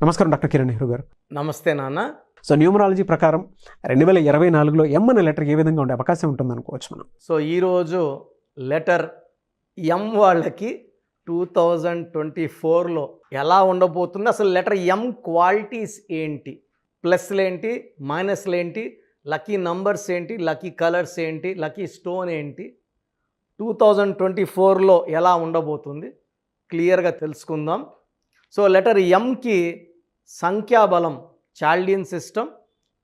నమస్కారం డాక్టర్ కిరణ్ నెహ్రూ గారు. నమస్తే నాన్న. సో న్యూమరాలజీ ప్రకారం 2024లో ఎం అనే లెటర్ ఏ విధంగా ఉండే అవకాశం ఉంటుంది అనుకోవచ్చు మనం? సో ఈరోజు లెటర్ ఎం వాళ్ళకి 2024లో ఎలా ఉండబోతుంది, అసలు లెటర్ ఎం క్వాలిటీస్ ఏంటి, ప్లస్లు ఏంటి, మైనస్లు ఏంటి, లక్కీ నంబర్స్ ఏంటి, లక్కీ కలర్స్ ఏంటి, లక్కీ స్టోన్ ఏంటి, 2024లో ఎలా ఉండబోతుంది క్లియర్గా తెలుసుకుందాం. సో లెటర్ ఎంకి సంఖ్యాబలం చాల్డియన్ సిస్టమ్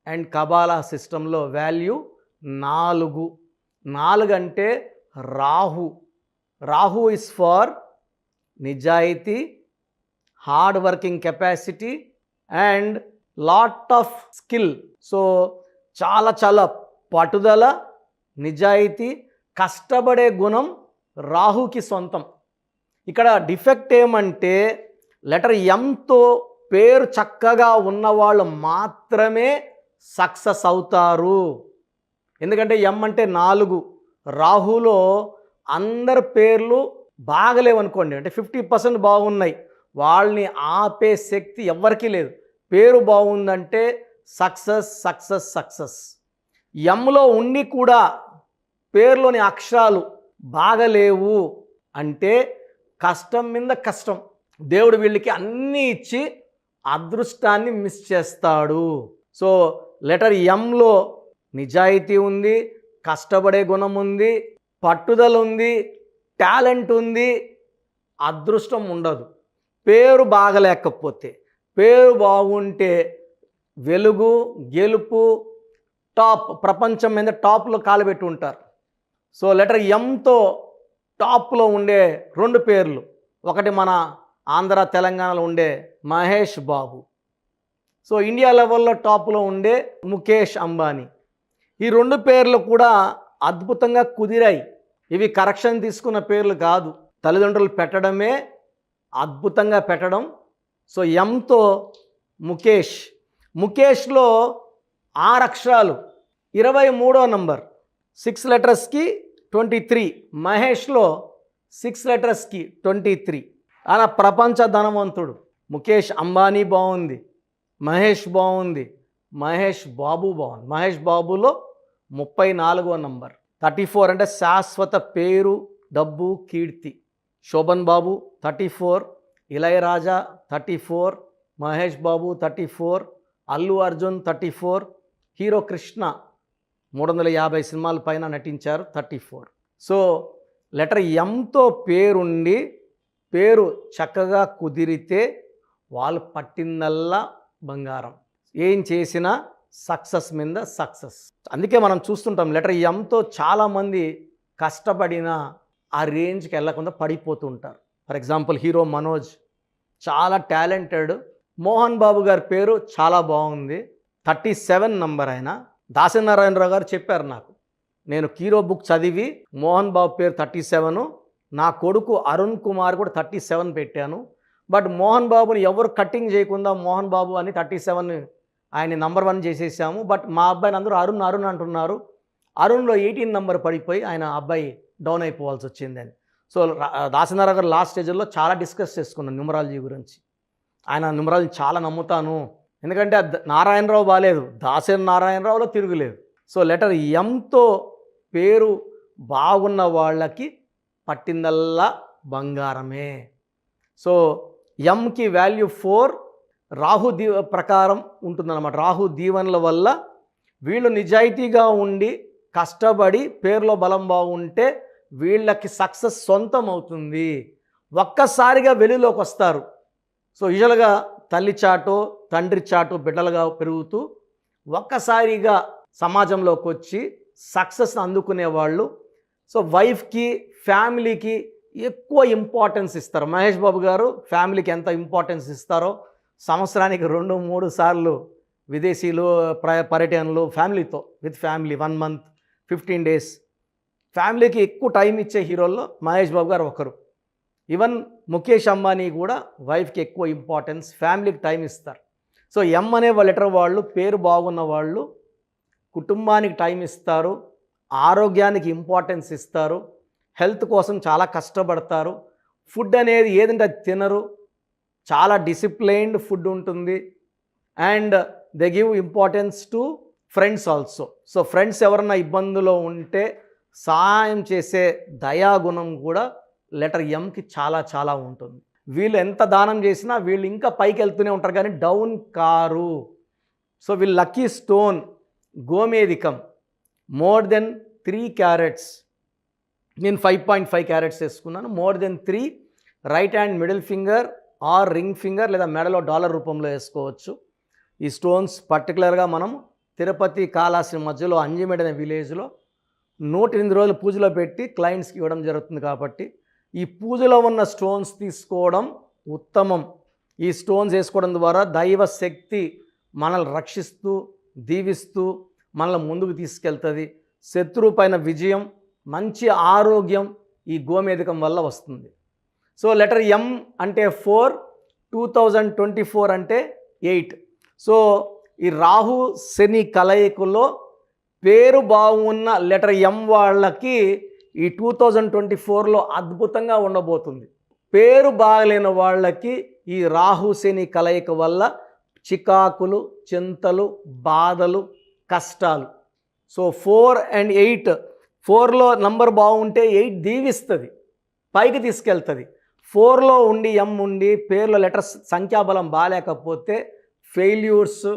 అండ్ కబాలా సిస్టంలో వాల్యూ 4 అంటే రాహు ఇస్ ఫార్ నిజాయితీ, hard working capacity and lot of skill. So చాలా పట్టుదల, నిజాయితీ, కష్టపడే గుణం రాహుకి సొంతం. ఇక్కడ డిఫెక్ట్ ఏమంటే లెటర్ ఎంతో పేరు చక్కగా ఉన్నవాళ్ళు మాత్రమే సక్సెస్ అవుతారు. ఎందుకంటే ఎం అంటే 4, రాహులో అందరి పేర్లు బాగలేవనుకోండి, అంటే 50% బాగున్నాయి, వాళ్ళని ఆపే శక్తి ఎవ్వరికీ లేదు. పేరు బాగుందంటే సక్సెస్ సక్సెస్ సక్సెస్. ఎంలో ఉండి కూడా పేరులోని అక్షరాలు బాగలేవు అంటే కష్టం మీద కష్టం. దేవుడు వీళ్ళకి అన్నీ ఇచ్చి అదృష్టాన్ని మిస్ చేస్తాడు. సో లెటర్ ఎంలో నిజాయితీ ఉంది, కష్టపడే గుణం ఉంది, పట్టుదల ఉంది, టాలెంట్ ఉంది, అదృష్టం ఉండదు. పేరు బాగలేకపోతే, పేరు బాగుంటే వెలుగు, గెలుపు, టాప్, ప్రపంచం మీద టాప్లో కాలుపెట్టి ఉంటారు. సో లెటర్ ఎంతో టాప్లో ఉండే 2 పేర్లు, ఒకటి మన ఆంధ్ర తెలంగాణలో ఉండే మహేష్ బాబు, సో ఇండియా లెవెల్లో టాప్లో ఉండే ముఖేష్ అంబానీ. ఈ 2 పేర్లు కూడా అద్భుతంగా కుదిరాయి. ఇవి కరెక్షన్ తీసుకున్న పేర్లు కాదు, తల్లిదండ్రులు పెట్టడమే అద్భుతంగా పెట్టడం. సో ఎంతో ముఖేష్లో 6 అక్షరాలు, 23వ నంబర్, 6 లెటర్స్కి 23. మహేష్లో 6 లెటర్స్కి 23. ఆయన ప్రపంచ ధనవంతుడు. ముఖేష్ అంబానీ బాగుంది, మహేష్ బాగుంది, మహేష్ బాబు బాగుంది. మహేష్ బాబులో 34వ నంబర్, 34 అంటే శాశ్వత పేరు, డబ్బు, కీర్తి. శోభన్ బాబు 34, ఇళయరాజా 34, మహేష్ బాబు 34, అల్లు అర్జున్ 34, హీరో కృష్ణ 350 సినిమాల పైన నటించారు 34. సో లెటర్ ఎంతో పేరుండి పేరు చక్కగా కుదిరితే వాళ్ళు పట్టిందల్లా బంగారం, ఏం చేసినా సక్సెస్ మీద సక్సెస్. అందుకే మనం చూస్తుంటాం లెటర్ ఎంతో చాలామంది కష్టపడిన ఆ రేంజ్కి వెళ్ళకుండా పడిపోతూ ఉంటారు. ఫర్ ఎగ్జాంపుల్ హీరో మనోజ్ చాలా టాలెంటెడ్. మోహన్ బాబు గారి పేరు చాలా బాగుంది, 37 నంబర్. ఆయన దాసనారాయణరావు గారు చెప్పారు నాకు, నేను హీరో బుక్ చదివి మోహన్ బాబు పేరు 37, నా కొడుకు అరుణ్ కుమార్ కూడా 37 పెట్టాను. బట్ మోహన్ బాబుని ఎవరు కట్టింగ్ చేయకుండా మోహన్ బాబు అని 37 ఆయన నంబర్ 1 చేసేసాము. బట్ మా అబ్బాయిని అందరూ అరుణ్ అంటున్నారు. అరుణ్లో 18 నంబర్ పడిపోయి ఆయన అబ్బాయి డౌన్ అయిపోవాల్సి వచ్చిందని. సో దాసనారాయణ గారు లాస్ట్ స్టేజ్లో చాలా డిస్కస్ చేసుకున్నాను న్యూమరాలజీ గురించి. ఆయన న్యూమరాలజీ చాలా నమ్ముతాను, ఎందుకంటే నారాయణరావు బాలేదు, నారాయణరావులో తిరుగులేదు. సో లెటర్ ఎంతో పేరు బాగున్న వాళ్ళకి పట్టిందల్లా బంగారమే. సో ఎంకి వాల్యూ 4, రాహు ప్రకారం ఉంటుందన్నమాట. రాహు దీవెనల వల్ల వీళ్ళు నిజాయితీగా ఉండి కష్టపడి పేరులో బలం బాగుంటే వీళ్ళకి సక్సెస్ సొంతం అవుతుంది. ఒక్కసారిగా వెలుగులోకి వస్తారు. సో యూజువల్గా తల్లి చాటో తండ్రి చాటో బిడ్డలుగా పెరుగుతూ ఒక్కసారిగా సమాజంలోకి వచ్చి సక్సెస్ని అందుకునే వాళ్ళు. సో వైఫ్కి, ఫ్యామిలీకి ఎక్కువ ఇంపార్టెన్స్ ఇస్తారు. మహేష్ బాబు గారు ఫ్యామిలీకి ఎంత ఇంపార్టెన్స్ ఇస్తారో, సంవత్సరానికి 2-3 సార్లు విదేశీలు పర్యటనలు ఫ్యామిలీతో, విత్ ఫ్యామిలీ 1 మంత్ 15 డేస్ ఫ్యామిలీకి ఎక్కువ టైం ఇచ్చే హీరోల్లో మహేష్ బాబు గారు ఒకరు. ఈవెన్ ముఖేష్ అంబానీ కూడా వైఫ్కి ఎక్కువ ఇంపార్టెన్స్, ఫ్యామిలీకి టైం ఇస్తారు. సో ఎం అనే లెటర్ వాళ్ళు పేరు బాగున్న వాళ్ళు కుటుంబానికి టైం ఇస్తారు, ఆరోగ్యానికి ఇంపార్టెన్స్ ఇస్తారు, హెల్త్ కోసం చాలా కష్టపడతారు. ఫుడ్ అనేది ఏదంటే అది తినరు, చాలా డిసిప్లైన్డ్ ఫుడ్ ఉంటుంది. And they give importance to friends also. So friends ఎవరన్నా ఇబ్బందులో ఉంటే సహాయం చేసే దయాగుణం కూడా లెటర్ ఎంకి చాలా చాలా ఉంటుంది. వీళ్ళు ఎంత దానం చేసినా వీళ్ళు ఇంకా పైకి వెళ్తూనే ఉంటారు కానీ డౌన్ కారు. సో వీళ్ళు లక్కీ స్టోన్ గోమేధికం, మోర్ దెన్ 3 క్యారెట్స్. నేను 5.5 క్యారెట్స్ వేసుకున్నాను. More than 3 right hand middle finger or ring finger లేదా మెడలో డాలర్ రూపంలో వేసుకోవచ్చు. ఈ స్టోన్స్ పర్టికులర్గా మనం తిరుపతి కాళహస్తి మధ్యలో అంజిమెడ్ అనే విలేజ్లో 108 రోజులు పూజలో పెట్టి క్లయింట్స్కి ఇవ్వడం జరుగుతుంది. కాబట్టి ఈ పూజలో ఉన్న స్టోన్స్ తీసుకోవడం ఉత్తమం. ఈ స్టోన్స్ వేసుకోవడం ద్వారా దైవ శక్తి మనల్ని రక్షిస్తూ దీవిస్తూ మనల్ని ముందుకు తీసుకెళ్తుంది. శత్రువు పైన విజయం, మంచి ఆరోగ్యం ఈ గోమేధికం వల్ల వస్తుంది. సో లెటర్ ఎం అంటే 4, 2024 అంటే 8. సో ఈ రాహు శని కలయికలో పేరు బాగున్న లెటర్ ఎం వాళ్ళకి ఈ 2024లో అద్భుతంగా ఉండబోతుంది. పేరు బాగలేని వాళ్ళకి ఈ రాహు శని కలయిక వల్ల చికాకులు, చింతలు, బాధలు, కష్టాలు. సో 4 and 8, 4లో నంబర్ బాగుంటే 8 దీవిస్తుంది, పైకి తీసుకెళ్తుంది. 4లో ఉండి ఎం ఉండి పేర్లో లెటర్స్ సంఖ్యాబలం బాగాలేకపోతే ఫెయిల్యూర్స్,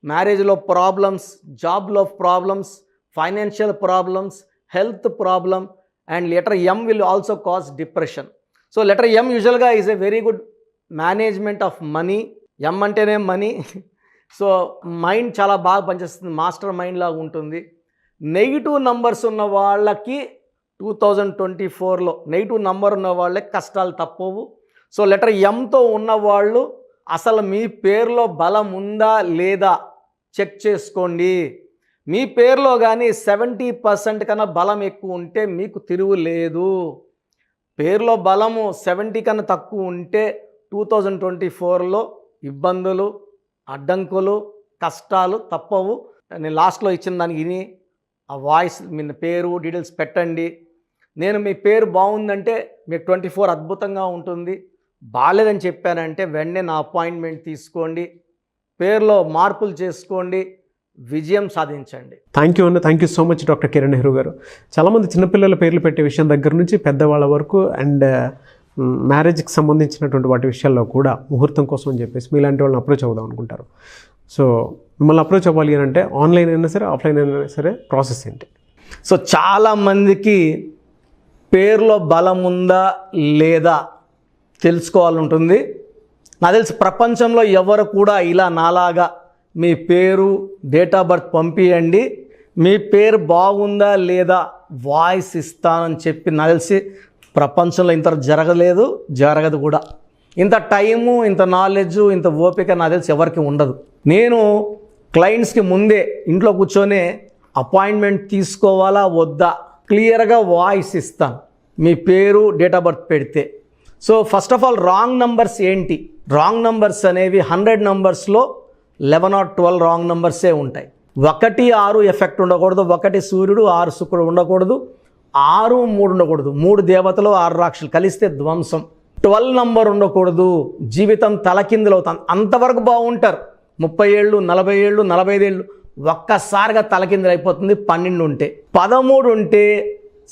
మ్యారేజ్లో ప్రాబ్లమ్స్, జాబ్లో problems, financial problems, health problem and letter M will also cause depression. So letter M యూజువల్గా is a very good management of money. M అంటేనే మనీ. సో మైండ్ చాలా బాగా పనిచేస్తుంది, మాస్టర్ మైండ్ లాగా ఉంటుంది. నెగిటివ్ నంబర్స్ ఉన్న వాళ్ళకి 2024లో నెగిటివ్ నంబర్ ఉన్న వాళ్ళకి కష్టాలు తప్పవు. సో లెటర్ ఎంతో ఉన్నవాళ్ళు అసలు మీ పేరులో బలం ఉందా లేదా చెక్ చేసుకోండి. మీ పేరులో కానీ 70% కన్నా బలం ఎక్కువ ఉంటే మీకు తిరుగు లేదు. పేరులో బలము 70 కన్నా తక్కువ ఉంటే 2024లో ఇబ్బందులు, అడ్డంకులు, కష్టాలు తప్పవు. నేను లాస్ట్లో ఇచ్చిన దానికి విని ఆ వాయిస్ మీ పేరు డీటెయిల్స్ పెట్టండి. నేను మీ పేరు బాగుందంటే మీకు 24 అద్భుతంగా ఉంటుంది. బాగాలేదని చెప్పానంటే వెంటనే నా అపాయింట్మెంట్ తీసుకోండి, పేరులో మార్పులు చేసుకోండి, విజయం సాధించండి. థ్యాంక్ యూ అన్న. Thank you so much doctor Kiran Nehru గారు. చాలామంది చిన్నపిల్లల పేర్లు పెట్టే విషయం దగ్గర నుంచి పెద్దవాళ్ళ వరకు అండ్ మ్యారేజ్కి సంబంధించినటువంటి వాటి విషయాల్లో కూడా ముహూర్తం కోసం అని చెప్పేసి మీలాంటి వాళ్ళని అప్రోచ్ అవుదాం అనుకుంటారు. సో మిమ్మల్ని అప్రోచ్ అవ్వాలి అని అంటే ఆన్లైన్ అయినా సరే ఆఫ్లైన్ అయినా సరే ప్రాసెస్ ఏంటి? సో చాలామందికి పేరులో బలం ఉందా లేదా తెలుసుకోవాలంటుంది. నాకు తెలిసి ప్రపంచంలో ఎవరు కూడా ఇలా నాలాగా మీ పేరు డేట్ ఆఫ్ బర్త్ పంపియండి, మీ పేరు బాగుందా లేదా వాయిస్ ఇస్తానని చెప్పి నాకు తెలిసి ప్రపంచంలో ఇంత జరగలేదు, జరగదు కూడా. ఇంత టైము, ఇంత నాలెడ్జు, ఇంత ఓపిక నాకు తెలిసి ఎవరికి ఉండదు. నేను క్లయింట్స్కి ముందే ఇంట్లో కూర్చొని అపాయింట్మెంట్ తీసుకోవాలా వద్దా క్లియర్గా వాయిస్ ఇస్తాను మీ పేరు డేట్ ఆఫ్ బర్త్ పెడితే. So first of all wrong numbers ఏంటి? రాంగ్ నంబర్స్ అనేవి 100 నంబర్స్లో 11 or 12 రాంగ్ నంబర్సే ఉంటాయి. 1, 6 ఎఫెక్ట్ ఉండకూడదు, 1 సూర్యుడు 6 శుక్రుడు ఉండకూడదు, 6, 3 ఉండకూడదు, 3 దేవతలు 6 రాక్షసులు కలిస్తే ధ్వంసం. 12 నంబర్ ఉండకూడదు, జీవితం తలకిందులు అవుతాం. అంతవరకు బాగుంటారు, 30 ఏళ్ళు 40 ఏళ్ళు 45 ఏళ్ళు ఒక్కసారిగా తలకిందులు అయిపోతుంది. 12 ఉంటే, 13 ఉంటే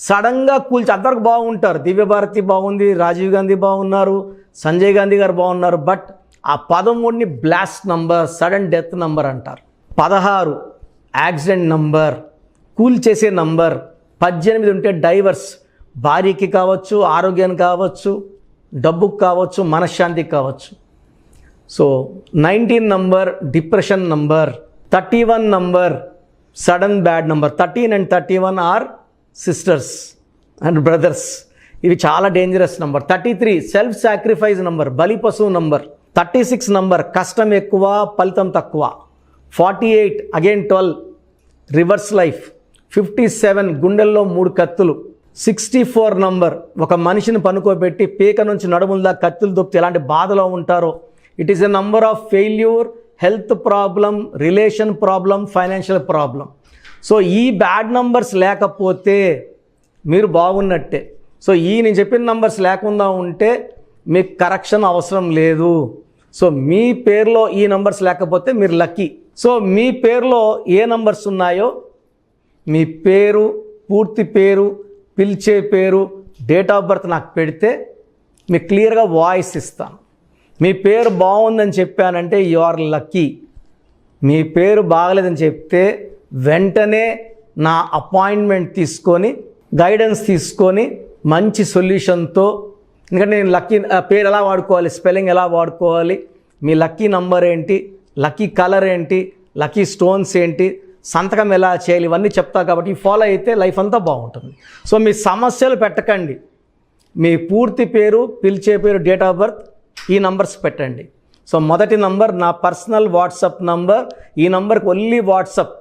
సడన్గా కూల్చి అంతవరకు బాగుంటారు. దివ్యభారతి బాగుంది, రాజీవ్ గాంధీ బాగున్నారు, సంజయ్ గాంధీ గారు బాగున్నారు. బట్ ఆ 13ని blast number, sudden death number అంటారు. 16 యాక్సిడెంట్ నంబర్, కూల్ చేసే నంబర్. 18 ఉంటే డైవర్స్, భార్యకి కావచ్చు, ఆరోగ్యానికి కావచ్చు, డబ్బుకు కావచ్చు, మనశ్శాంతికి కావచ్చు. So 19 number depression number. 31 number sudden bad number. 13 and 31 are sisters and brothers, ఇవి చాలా dangerous number. 33 self sacrifice number, బలి పశువు నంబర్. 36 నంబర్ కష్టం ఎక్కువ ఫలితం తక్కువ. 48 అగైన్ 12 రివర్స్ లైఫ్. 57 గుండెల్లో 3 కత్తులు. 64 నంబర్ ఒక మనిషిని పనుకోబెట్టి పీక నుంచి నడుముల కత్తులు దొప్పితే ఎలాంటి బాధలో ఉంటారో. It is a number of failure, health problem, relation problem, financial problem. So ఈ బ్యాడ్ నంబర్స్ లేకపోతే మీరు బాగున్నట్టే. సో ఈ నేను చెప్పిన నంబర్స్ లేకుండా ఉంటే మీకు కరెక్షన్ అవసరం లేదు. సో మీ పేరులో ఈ నంబర్స్ లేకపోతే మీరు లక్కీ. సో మీ పేరులో ఏ నంబర్స్ ఉన్నాయో మీ పేరు, పూర్తి పేరు, పిలిచే పేరు, డేట్ ఆఫ్ బర్త్ నాకు పెడితే మీకు క్లియర్గా వాయిస్ ఇస్తాను. మీ పేరు బాగుందని చెప్పానంటే యు ఆర్ లక్కీ. మీ పేరు బాగలేదని చెప్తే వెంటనే నా అపాయింట్మెంట్ తీసుకొని గైడెన్స్ తీసుకొని మంచి సొల్యూషన్తో, ఎందుకంటే నేను లక్కీ పేరు ఎలా వాడుకోవాలి, స్పెల్లింగ్ ఎలా వాడుకోవాలి, మీ లక్కీ నంబర్ ఏంటి, లక్కీ కలర్ ఏంటి, లక్కీ స్టోన్స్ ఏంటి, సంతకం ఎలా చేయాలి, ఇవన్నీ చెప్తా కాబట్టి ఫాలో అయితే లైఫ్ అంతా బాగుంటుంది. సో మీ సమస్యలు పెట్టకండి. మీ పూర్తి పేరు, పిలిచే పేరు, డేట్ ఆఫ్ బర్త్, ఈ నంబర్స్ పెట్టండి. సో మొదటి నంబర్ నా పర్సనల్ వాట్సాప్ నంబర్. ఈ నంబర్కి ఓన్లీ వాట్సాప్,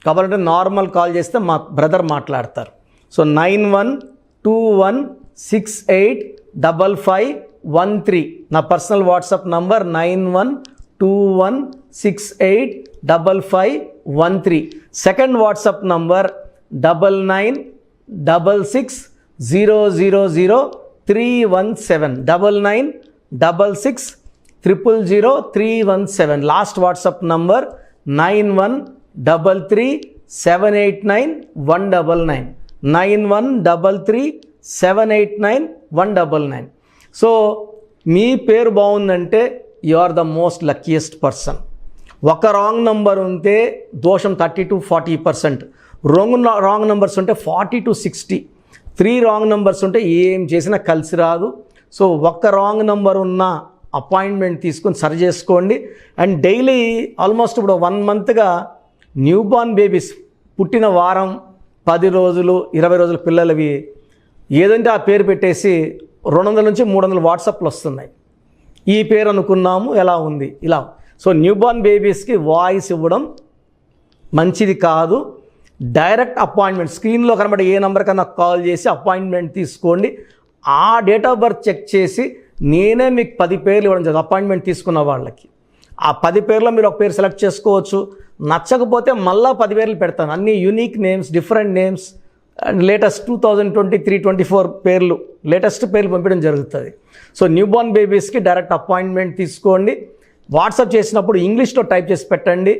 కాబట్టి నార్మల్ కాల్ చేస్తే మా బ్రదర్ మాట్లాడతారు. సో 9121685513 నా personal WhatsApp number 9121685513. Second WhatsApp number 9966000317 9966000317. Last WhatsApp number 9133789199 9133789199. So మీ పేరు బాగుందంటే you are the most luckiest person. ఒక రాంగ్ నంబర్ ఉంటే దోషం 30 to 40%, రాంగ్ నంబర్స్ ఉంటే 40 to 60, 3 రాంగ్ నంబర్స్ ఉంటే ఏం చేసినా కలిసి రాదు. సో ఒక్క రాంగ్ నంబర్ ఉన్న అపాయింట్మెంట్ తీసుకొని సరి చేసుకోండి. అండ్ డైలీ ఆల్మోస్ట్ ఇప్పుడు 1 మంత్గా న్యూ బార్న్ బేబీస్ పుట్టిన వారం, 10 రోజులు, 20 రోజుల పిల్లలవి ఏదంటే ఆ పేరు పెట్టేసి 200 నుంచి 300 వాట్సాప్లు వస్తున్నాయి. ఈ పేరు అనుకున్నాము, ఎలా ఉంది ఇలా. సో న్యూ బార్న్ బేబీస్కి వాయిస్ ఇవ్వడం మంచిది కాదు. డైరెక్ట్ అపాయింట్మెంట్, స్క్రీన్లో కనబడే ఏ నెంబర్ కన్నా కాల్ చేసి అపాయింట్మెంట్ తీసుకోండి. ఆ డేట్ ఆఫ్ బర్త్ చెక్ చేసి నేనే మీకు 10 పేర్లు ఇవ్వడం జరుగుతుంది అపాయింట్మెంట్ తీసుకున్న వాళ్ళకి. ఆ 10 పేర్లో మీరు ఒక పేరు సెలెక్ట్ చేసుకోవచ్చు. నచ్చకపోతే మళ్ళీ 10 పేర్లు పెడతాను, అన్ని unique names, different names, and latest 2023-24 పేర్లు, లేటెస్ట్ పేర్లు పంపించడం జరుగుతుంది. సో న్యూ బార్న్ బేబీస్కి డైరెక్ట్ అపాయింట్మెంట్ తీసుకోండి. వాట్సాప్ చేసినప్పుడు ఇంగ్లీష్లో టైప్ చేసి పెట్టండి,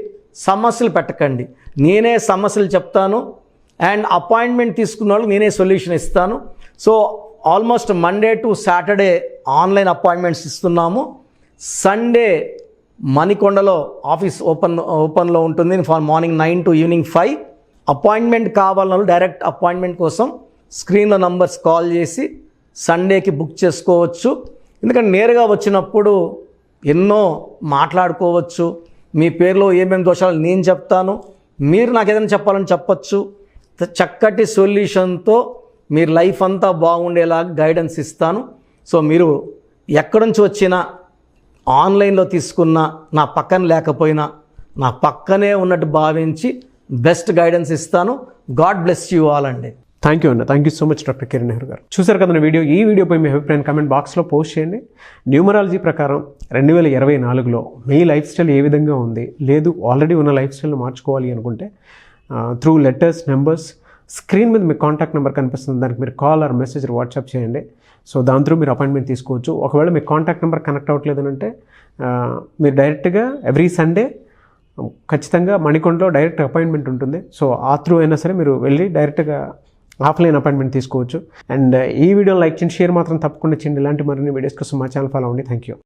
సమస్యలు పెట్టకండి. నేనే సమస్యలు చెప్తాను అండ్ అపాయింట్మెంట్ తీసుకున్న వాళ్ళకి నేనే సొల్యూషన్ ఇస్తాను. So almost Monday to Saturday online appointments ఇస్తున్నాము. సండే మణికొండలో ఆఫీస్ ఓపెన్లో ఉంటుంది మార్నింగ్ 9 to ఈవినింగ్ 5. అపాయింట్మెంట్ కావాలన్న డైరెక్ట్ అపాయింట్మెంట్ కోసం స్క్రీన్లో నంబర్స్ కాల్ చేసి సండేకి బుక్ చేసుకోవచ్చు. ఎందుకంటే నేరుగా వచ్చినప్పుడు ఎన్నో మాట్లాడుకోవచ్చు. మీ పేరులో ఏమేమి దోషాలు నేను చెప్తాను, మీరు నాకు ఏదైనా చెప్పాలని చెప్పచ్చు. చక్కటి సొల్యూషన్తో మీరు లైఫ్ అంతా బాగుండేలాగా గైడెన్స్ ఇస్తాను. సో మీరు ఎక్కడి నుంచి వచ్చినా, ఆన్లైన్లో తీసుకున్న, నా పక్కన లేకపోయినా నా పక్కనే ఉన్నట్టు భావించి బెస్ట్ గైడెన్స్ ఇస్తాను. గాడ్ బ్లెస్ యూ ఆల్ అండి. థ్యాంక్ యూ అన్న. Thank you so much doctor Kiran Nehru గారు. చూసారు కదా వీడియో. ఈ వీడియోపై మీ అభిప్రాయం కామెంట్ బాక్స్లో పోస్ట్ చేయండి. న్యూమరాలజీ ప్రకారం 2024లో మీ లైఫ్ స్టైల్ ఏ విధంగా ఉంది, లేదు ఆల్రెడీ ఉన్న లైఫ్ స్టైల్ని మార్చుకోవాలి అనుకుంటే త్రూ లెటర్స్, నెంబర్స్, స్క్రీన్ మీద మీ కాంటాక్ట్ నెంబర్ కనిపిస్తుంది, దానికి మీరు కాల్ ఆర్ మెసేజ్ వాట్సాప్ చేయండి. సో దాని త్రూ మీరు అపాయింట్మెంట్ తీసుకోవచ్చు. ఒకవేళ మీ కాంటాక్ట్ నెంబర్ కనెక్ట్ అవ్వట్లేదు అంటే మీరు డైరెక్ట్గా ఎవ్రీ సండే ఖచ్చితంగా మణికొండలో డైరెక్ట్ అపాయింట్మెంట్ ఉంటుంది. సో ఆ త్రూ అయినా సరే మీరు వెళ్ళి డైరెక్ట్గా ఆఫ్లైన్ అపాయింట్మెంట్ తీసుకోవచ్చు. అండ్ ఈ వీడియో లైక్ చేయండి, షేర్ మాత్రం తప్పకుండా చేయండి. ఇలాంటి మరిన్ని వీడియోస్ కోసం మా ఛానల్ ఫాలో అవ్వండి. Thank you.